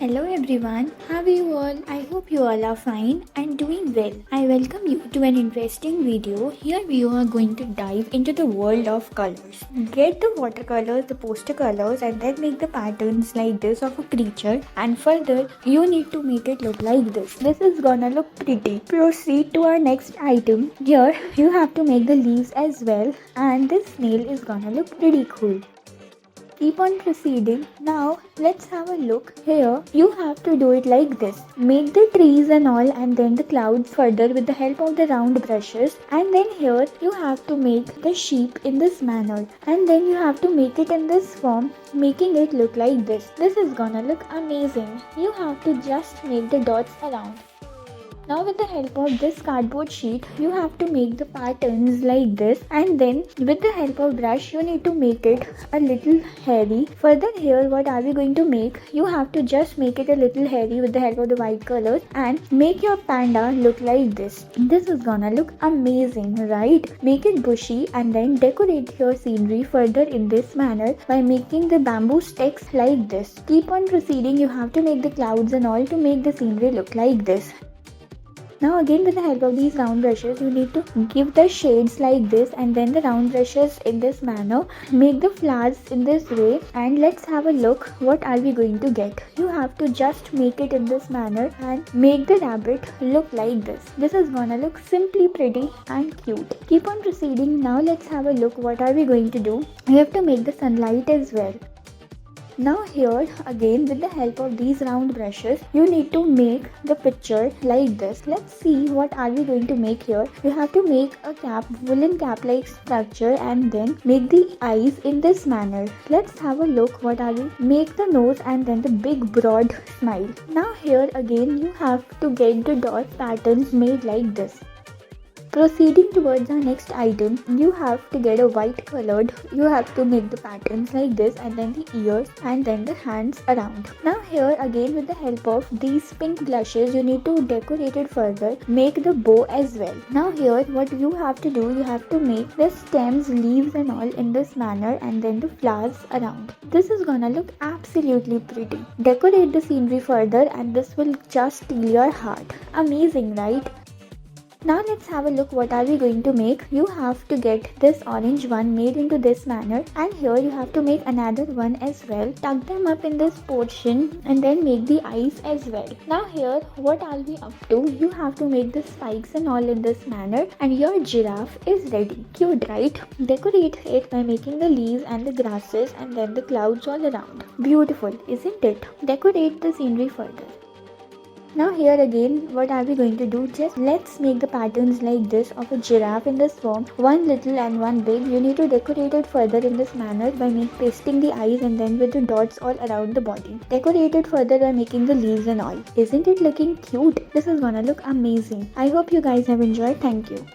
Hello everyone, how are you all? I hope you all are fine and doing well. I welcome you to an interesting video. Here we are going to dive into the world of colors. Get the watercolors, the poster colors and then make the patterns like this of a creature, and further you need to make it look like this. This is gonna look pretty. Proceed to our next item. Here you have to make the leaves as well, and this snail is gonna look pretty cool. Keep on proceeding. Now let's have a look. Here you have to do it like this. Make the trees and all and then the clouds further with the help of the round brushes, and then here you have to make the sheep in this manner, and then you have to make it in this form, making it look like this. This is gonna look amazing. You have to just make the dots around. Now with the help of this cardboard sheet, you have to make the patterns like this, and then with the help of brush, you need to make it a little hairy. Further here, what are we going to make? You have to just make it a little hairy with the help of the white colors and make your panda look like this. This is gonna look amazing, right? Make it bushy and then decorate your scenery further in this manner by making the bamboo sticks like this. Keep on proceeding. You have to make the clouds and all to make the scenery look like this. Now again with the help of these round brushes, you need to give the shades like this, and then the round brushes in this manner. Make the flowers in this way, and let's have a look what are we going to get. You have to just make it in this manner and make the rabbit look like this. This is gonna look simply pretty and cute. Keep on proceeding. Now let's have a look what are we going to do. We have to make the sunlight as well. Now here again with the help of these round brushes, you need to make the picture like this. Let's see what are we going to make here. You have to make a cap, woolen cap like structure, and then make the eyes in this manner. Let's have a look what are we. Make the nose and then the big broad smile. Now here again you have to get the dot patterns made like this. Proceeding towards our next item, you have to get a white colored. You have to make the patterns like this, and then the ears and then the hands around. Now here again with the help of these pink blushes, you need to decorate it further. Make the bow as well. Now here what you have to do, you have to make the stems, leaves and all in this manner, and then the flowers around. This is gonna look absolutely pretty. Decorate the scenery further and this will just steal your heart. Amazing, right? Now let's have a look what are we going to make. You have to get this orange one made into this manner, and here you have to make another one as well. Tuck them up in this portion and then make the eyes as well. Now here what are we up to? You have to make the spikes and all in this manner, and your giraffe is ready. Cute, right? Decorate it by making the leaves and the grasses and then the clouds all around. Beautiful, isn't it? Decorate the scenery further. Now here again what are we going to do? Just let's make the patterns like this of a giraffe in this form, one little and one big. You need to decorate it further in this manner by pasting the eyes and then with the dots all around the body. Decorate it further by making the leaves and all. Isn't it looking cute? This is gonna look amazing. I hope you guys have enjoyed. Thank you.